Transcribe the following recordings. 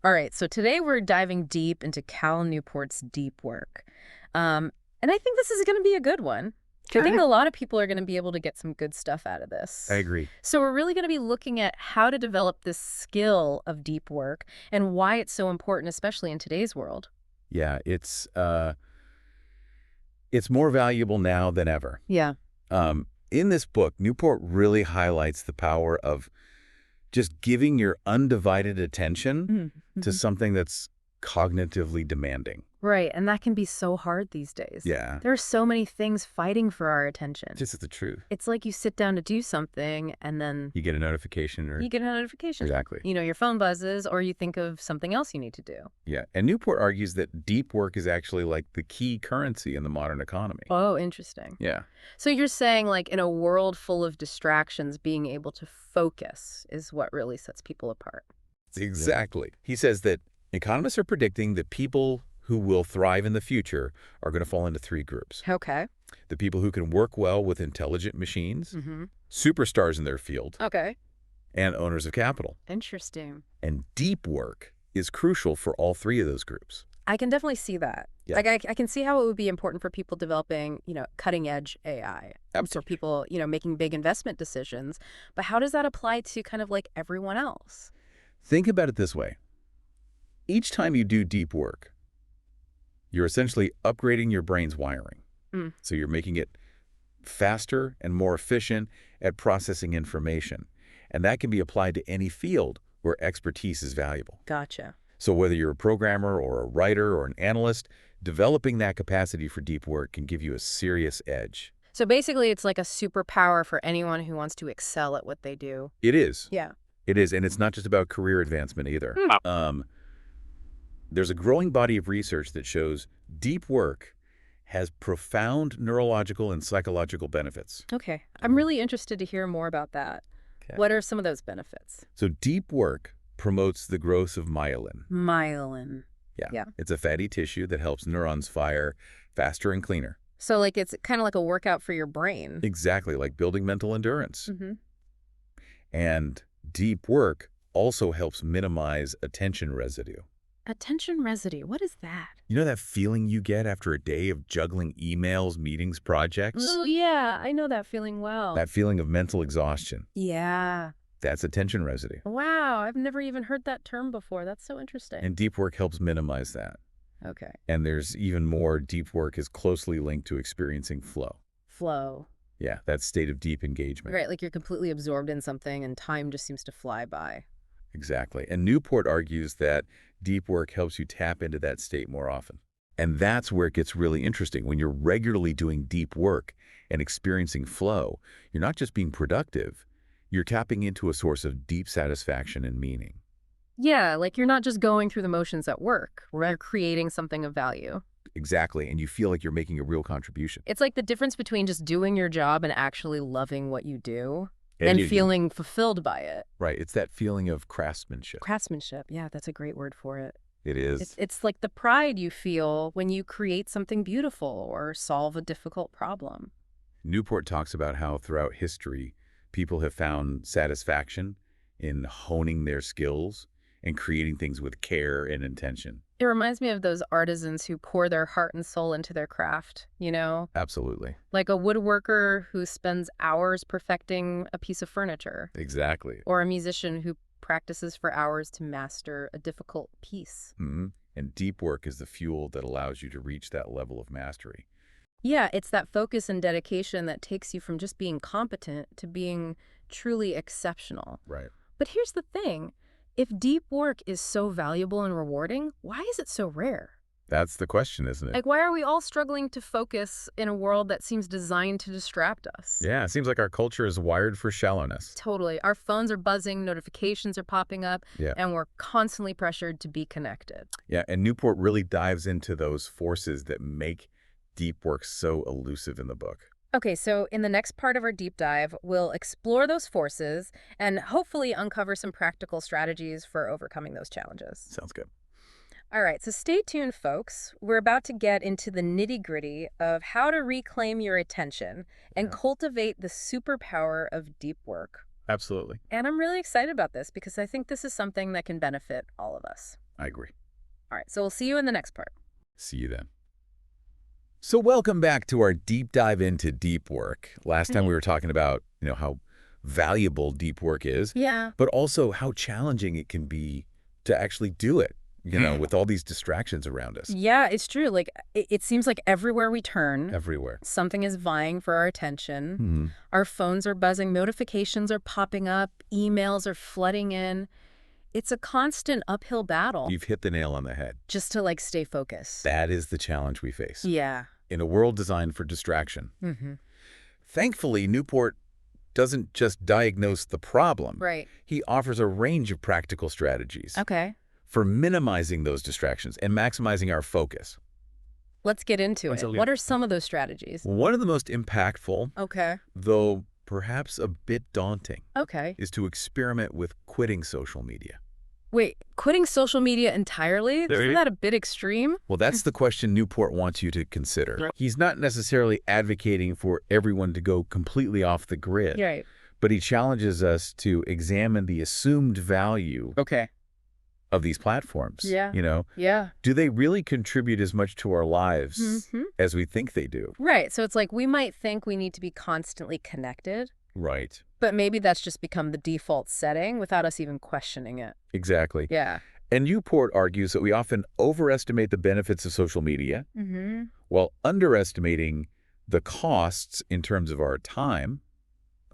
All right, so today we're diving deep into Cal Newport's deep work. And I think this is going to be a good one. I think Okay. a lot of people are going to be able to get some good stuff out of I this. agree. So we're really going to be looking at how to develop this skill of deep work and why it's so important, especially in today's world. Yeah, it's more valuable now than ever. Yeah. In this book, Newport really highlights the power of just giving your undivided attention to Mm-hmm. something that's cognitively demanding. Right, and that can be so hard these days. Yeah, There are so many things fighting for our attention. just the truth. It's like you sit down to do something and then You get a notification you or get a notification. exactly. Your phone buzzes or you think of something else you need to do. Yeah, and Newport argues that deep work is actually like the key currency in the modern economy. Oh, interesting. Yeah, So you're saying, like, in a world full of distractions, being able to focus is what really sets people apart. exactly. He says that economists are predicting that people who will thrive in the future are going to fall into three groups. Okay. The people who can work well with intelligent machines, Mm-hmm. superstars in their field, Okay. and owners of capital. Interesting. And deep work is crucial for all three of those groups. I can definitely see that. Yeah. Like, I can see how it would be important for people developing, cutting edge AI. For Absolutely. people, making big investment decisions. But how does that apply to kind of like everyone else? Think about it this way. Each time you do deep work, you're essentially upgrading your brain's wiring. Mm. So you're making it faster and more efficient at processing information. And that can be applied to any field where expertise is valuable. Gotcha. So whether you're a programmer or a writer or an analyst, developing that capacity for deep work can give you a serious edge. So basically, it's like a superpower for anyone who wants to excel at what they do. It is. Yeah. It is. And it's not just about career advancement either. There's a growing body of research that shows deep work has profound neurological and psychological benefits. Okay. I'm really interested to hear more about that. Okay. What are some of those benefits? So deep work promotes the growth of myelin. Myelin. Yeah. Yeah. It's a fatty tissue that helps neurons fire faster and cleaner. So, like, it's kind of like a workout for your brain. Exactly, like building mental endurance. Mm-hmm. And deep work also helps minimize attention residue. Attention residue. What is that? You know that feeling you get after a day of juggling emails, meetings, projects? Oh, yeah. I know that feeling well. That feeling of mental exhaustion. Yeah. That's attention residue. Wow. I've never even heard that term before. That's so interesting. And deep work helps minimize that. Okay. And there's even more. Deep work is closely linked to experiencing flow. Flow. Yeah, that state of deep engagement. Right. Like you're completely absorbed in something and time just seems to fly by. Exactly. And Newport argues that deep work helps you tap into that state more often. And that's where it gets really interesting. When you're regularly doing deep work and experiencing flow, you're not just being productive, you're tapping into a source of deep satisfaction and meaning. Yeah. Like you're not just going through the motions at work. You're creating something of value. Exactly. And you feel like you're making a real contribution. It's like the difference between just doing your job and actually loving what you do And and you- feeling fulfilled by it. Right. It's that feeling of craftsmanship. Craftsmanship. Yeah, that's a great word for it. It is. It's like the pride you feel when you create something beautiful or solve a difficult problem. Newport talks about how throughout history, people have found satisfaction in honing their skills and creating things with care and intention. It reminds me of those artisans who pour their heart and soul into their craft, Absolutely. like a woodworker who spends hours perfecting a piece of furniture, Exactly. or a musician who practices for hours to master a difficult piece. And deep work is the fuel that allows you to reach that level of mastery. Yeah, it's that focus and dedication that takes you from just being competent to being truly exceptional. Right. But here's the thing. If deep work is so valuable and rewarding, why is it so rare? That's the question, isn't it? Like, why are we all struggling to focus in a world that seems designed to distract us? Yeah, it seems like our culture is wired for shallowness. Totally. Our phones are buzzing, notifications are popping up, Yeah. and we're constantly pressured to be connected. Yeah, and Newport really dives into those forces that make deep work so elusive in the book. Okay, so in the next part of our deep dive, we'll explore those forces and hopefully uncover some practical strategies for overcoming those challenges. Sounds good. All right, so stay tuned, folks. We're about to get into the nitty-gritty of how to reclaim your attention and Yeah. cultivate the superpower of deep work. Absolutely. And I'm really excited about this because I think this is something that can benefit all of us. I agree. All right, so we'll see you in the next part. See you then. So welcome back to our deep dive into deep work. Last time we were talking about, how valuable deep work is, Yeah. but also how challenging it can be to actually do it, with all these distractions around us Yeah, it's true. Like, it seems like everywhere we turn, everywhere. something is vying for our attention. Hmm. Our phones are buzzing, notifications are popping up, emails are flooding in. It's a constant uphill battle You've hit the nail on the head. just to, like, stay focused. That is the challenge we face Yeah. in a world designed for distraction. Mm-hmm. Thankfully, Newport doesn't just diagnose the problem. Right. He offers a range of practical strategies Okay. for minimizing those distractions and maximizing our focus. Let's get into it. What are some of those strategies? One of the most impactful, Okay. though perhaps a bit daunting, Okay. is to experiment with quitting social media. Wait, quitting social media entirely? Isn't that a bit extreme? Well, that's the question Newport wants you to consider. He's not necessarily advocating for everyone to go completely off the grid, Right. but he challenges us to examine the assumed value Okay. of these platforms. Yeah. Yeah. Do they really contribute as much to our lives Mm-hmm. as we think they do? Right. So it's like we might think we need to be constantly connected, Right. but maybe that's just become the default setting without us even questioning it. Exactly. Yeah. And Newport argues that we often overestimate the benefits of social media Mm-hmm. while underestimating the costs in terms of our time,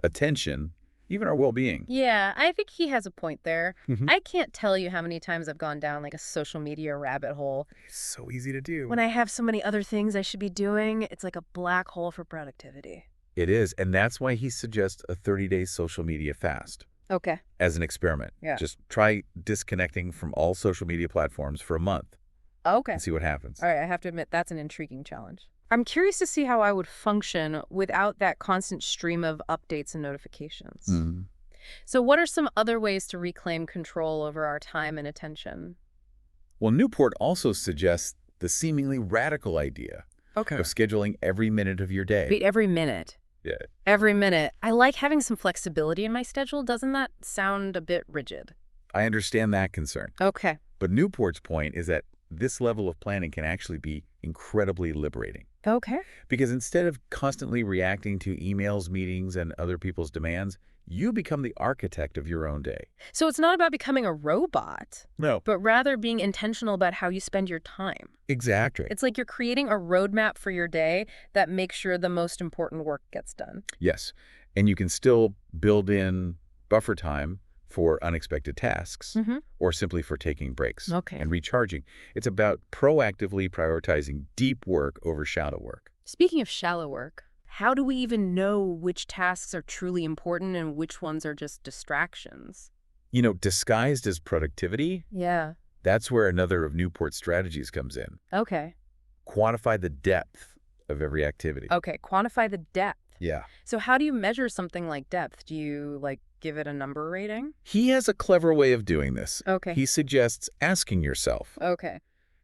attention, even our well-being. Yeah, I think he has a point there. Mhm. I can't tell you how many times I've gone down like a social media rabbit hole. It's so easy to do. When I have so many other things I should be doing, it's like a black hole for productivity. It is, and that's why he suggests a 30-day social media fast Okay. as an experiment. Yeah. Just try disconnecting from all social media platforms for a month Okay. and see what happens. All right, I have to admit, that's an intriguing challenge. I'm curious to see how I would function without that constant stream of updates and notifications. Mhm. So what are some other ways to reclaim control over our time and attention? Well, Newport also suggests the seemingly radical idea Okay. of scheduling every minute of your day. Wait, every minute. Yeah. Every minute. I like having some flexibility in my schedule. Doesn't that sound a bit rigid? I understand that concern. Okay. But Newport's point is that this level of planning can actually be incredibly liberating. Okay. Because instead of constantly reacting to emails, meetings, and other people's demands, you become the architect of your own day. So it's not about becoming a robot, No. but rather being intentional about how you spend your time. Exactly. It's like you're creating a roadmap for your day that makes sure the most important work gets done. Yes. And you can still build in buffer time for unexpected tasks Mm-hmm. or simply for taking breaks Okay. and recharging. It's about proactively prioritizing deep work over shallow work. Speaking of shallow work, how do we even know which tasks are truly important and which ones are just distractions? Disguised as productivity, Yeah. that's where another of Newport's strategies comes in. Okay. Quantify the depth of every activity. Okay. Quantify the depth. Yeah. So how do you measure something like depth? Do you, give it a number rating? He has a clever way of doing this. Okay. He suggests asking yourself, Okay.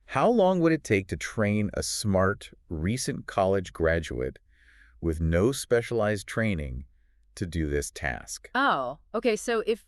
how long would it take to train a smart, recent college graduate with no specialized training to do this task? Oh, okay. So if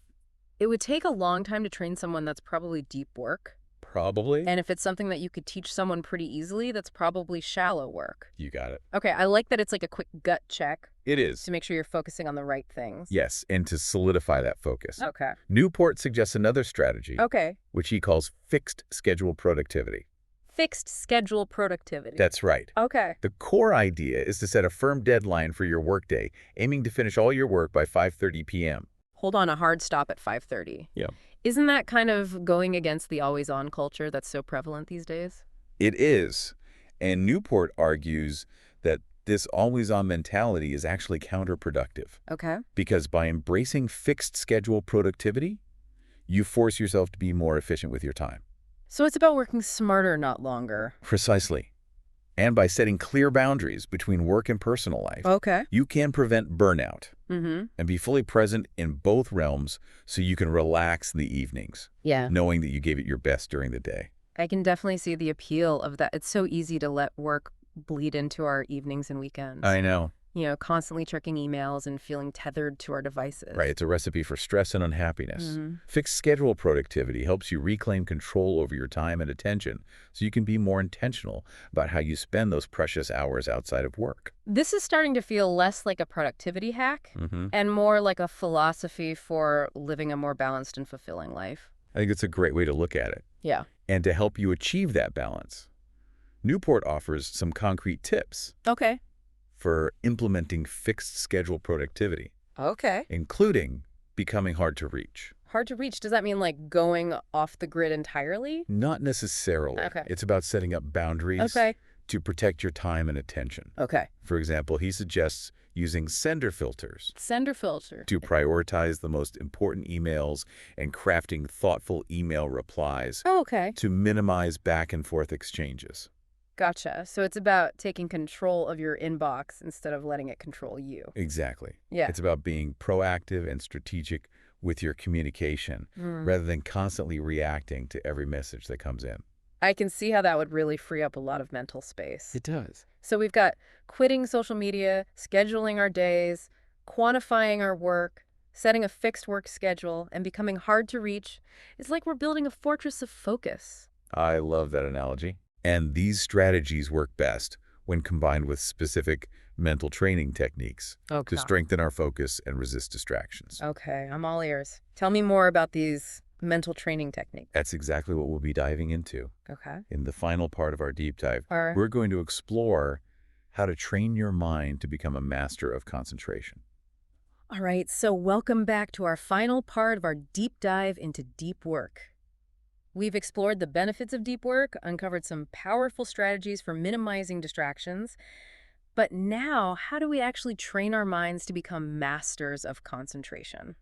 it would take a long time to train someone, that's probably deep work. Probably. And if it's something that you could teach someone pretty easily, that's probably shallow work. You got it. Okay, I like that it's like a quick gut check It is. to make sure you're focusing on the right things. Yes, and to solidify that focus. Okay. Newport suggests another strategy, Okay. which he calls fixed schedule productivity. Fixed schedule productivity. That's right. Okay. The core idea is to set a firm deadline for your workday, aiming to finish all your work by 5:30 p.m. Hold on, a hard stop at 5:30. Yeah. Isn't that kind of going against the always-on culture that's so prevalent these days? It is. And Newport argues that this always-on mentality is actually counterproductive. Okay. Because by embracing fixed schedule productivity, you force yourself to be more efficient with your time. So it's about working smarter, not longer. Precisely. And by setting clear boundaries between work and personal life, Okay. you can prevent burnout Mm-hmm. and be fully present in both realms so you can relax in the evenings, Yeah. knowing that you gave it your best during the day. I can definitely see the appeal of that. It's so easy to let work bleed into our evenings and weekends. I know. constantly checking emails and feeling tethered to our Right, devices. it's a recipe for stress and unhappiness. Hmm. Fixed schedule productivity helps you reclaim control over your time and attention so you can be more intentional about how you spend those precious hours outside of work. This is starting to feel less like a productivity hack hmm and more like a philosophy for living a more balanced and fulfilling life. I think it's a great way to look at it. Yeah. And to help you achieve that balance, Newport offers some concrete tips Okay. for implementing fixed schedule productivity, Okay. including becoming hard to reach. Hard to reach. Does that mean like going off the grid entirely? Not necessarily. Okay. It's about setting up boundaries Okay. to protect your time and attention. Okay. For example, he suggests using sender filters Sender filter. to prioritize the most important emails and crafting thoughtful email replies Oh, okay. to minimize back and forth exchanges. Gotcha. So it's about taking control of your inbox instead of letting it control you. Exactly. Yeah. It's about being proactive and strategic with your communication Mm. rather than constantly reacting to every message that comes in. I can see how that would really free up a lot of mental space. Does. So we've got quitting social media, scheduling our days, quantifying our work, setting a fixed work schedule, and becoming hard to reach. It's like we're building a fortress of focus. I love that analogy. And these strategies work best when combined with specific mental training techniques Okay. to strengthen our focus and resist distractions. Okay, I'm all ears. Tell me more about these mental training techniques. That's exactly what we'll be diving into. Okay. In the final part of our deep dive, All right. we're going to explore how to train your mind to become a master of concentration. All right, so welcome back to our final part of our deep dive into deep work. We've explored the benefits of deep work, uncovered some powerful strategies for minimizing distractions. But now, how do we actually train our minds to become masters of concentration?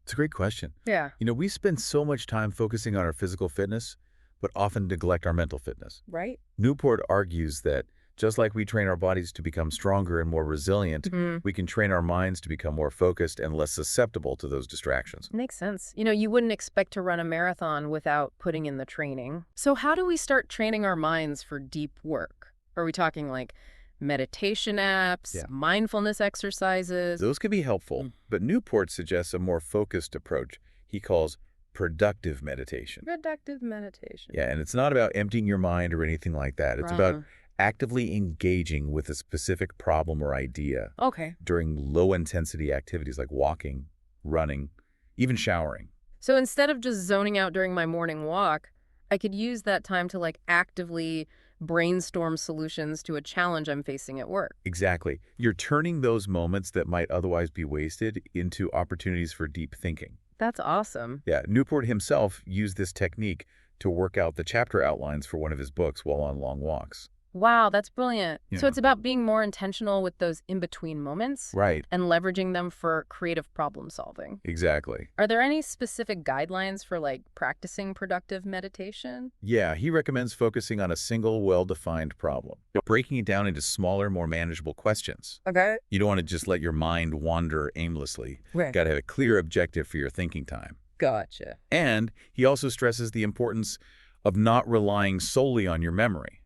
It's a great question. Yeah. We spend so much time focusing on our physical fitness, but often neglect our mental fitness. Right? Newport argues that just like we train our bodies to become stronger and more resilient, Mm, we can train our minds to become more focused and less susceptible to those distractions. makes sense. You wouldn't expect to run a marathon without putting in the training. So how do we start training our minds for deep work? Are we talking like meditation apps, Yeah. mindfulness exercises? Those can be helpful, Mm. but Newport suggests a more focused approach he calls productive meditation. Productive meditation. Yeah, and it's not about emptying your mind or anything like that. It's about Right. actively engaging with a specific problem or idea Okay. during low-intensity activities like walking, running, even showering. So instead of just zoning out during my morning walk, I could use that time to like actively brainstorm solutions to a challenge I'm facing at work. Exactly. You're turning those moments that might otherwise be wasted into opportunities for deep thinking. That's awesome. Yeah, Newport himself used this technique to work out the chapter outlines for one of his books while on long walks. Wow, that's brilliant. So Yeah. it's about being more intentional with those in-between moments Right, and leveraging them for creative problem solving. exactly. Are there any specific guidelines for like practicing productive meditation? Yeah, he recommends focusing on a single, well-defined problem, breaking it down into smaller, more manageable questions. Okay. You don't want to just let your mind wander aimlessly. Right. Got to have a clear objective for your thinking time. Gotcha. And he also stresses the importance of not relying solely on your memory.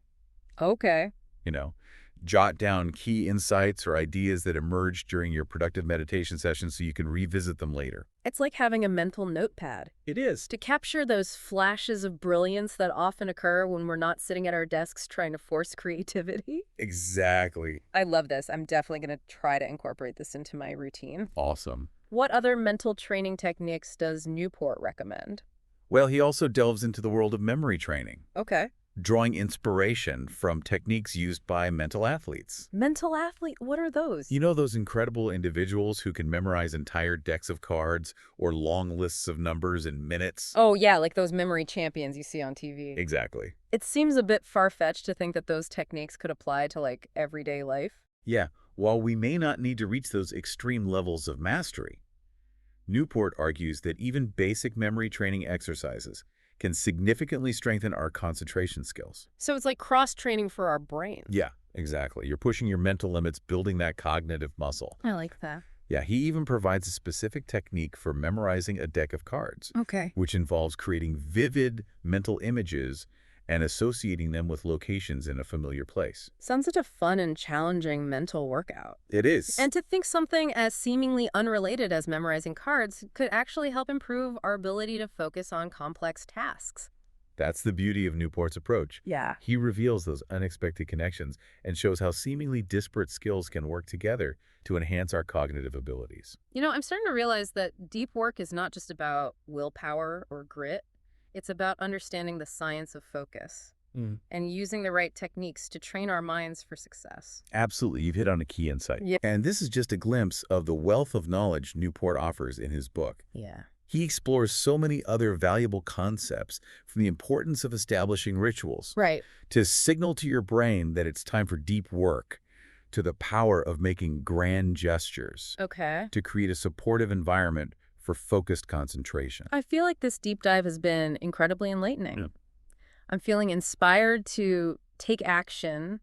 Okay. You know, jot down key insights or ideas that emerge during your productive meditation session so you can revisit them later. It's like having a mental notepad It is. to capture those flashes of brilliance that often occur when we're not sitting at our desks trying to force creativity. Exactly. I love this. I'm definitely going to try to incorporate this into my routine. Awesome. What other mental training techniques does Newport recommend? Well, he also delves into the world of memory training, Okay. drawing inspiration from techniques used by mental athletes. Mental athlete, what are those? You know those incredible individuals who can memorize entire decks of cards or long lists of numbers in minutes? Oh, yeah, like those memory champions you see on TV. Exactly. It seems a bit far-fetched to think that those techniques could apply to like everyday life. Yeah, while we may not need to reach those extreme levels of mastery, Newport argues that even basic memory training exercises can significantly strengthen our concentration skills. So it's like cross-training for our brains. Yeah, exactly. You're pushing your mental limits, building that cognitive muscle. I like that. Yeah, he even provides a specific technique for memorizing a deck of cards, Okay. which involves creating vivid mental images and associating them with locations in a familiar place. Sounds such a fun and challenging mental workout. It is. And to think something as seemingly unrelated as memorizing cards could actually help improve our ability to focus on complex tasks. That's the beauty of Newport's approach. Yeah. He reveals those unexpected connections and shows how seemingly disparate skills can work together to enhance our cognitive abilities. I'm starting to realize that deep work is not just about willpower or grit. It's about understanding the science of focus Mm. and using the right techniques to train our minds for success. Absolutely, you've hit on a key insight. Yeah. And this is just a glimpse of the wealth of knowledge Newport offers in his book. Yeah. He explores so many other valuable concepts, from the importance of establishing rituals, Right. to signal to your brain that it's time for deep work, to the power of making grand gestures, Okay. to create a supportive environment for focused concentration. I feel like this deep dive has been incredibly enlightening. Yeah. I'm feeling inspired to take action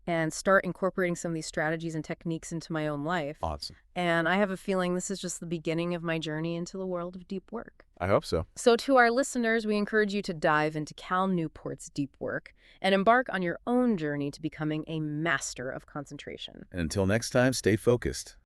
and start incorporating some of these strategies and techniques into my own life. Awesome. And I have a feeling this is just the beginning of my journey into the world of deep work. I hope so. So to our listeners, we encourage you to dive into Cal Newport's deep work and embark on your own journey to becoming a master of concentration. And until next time, stay focused.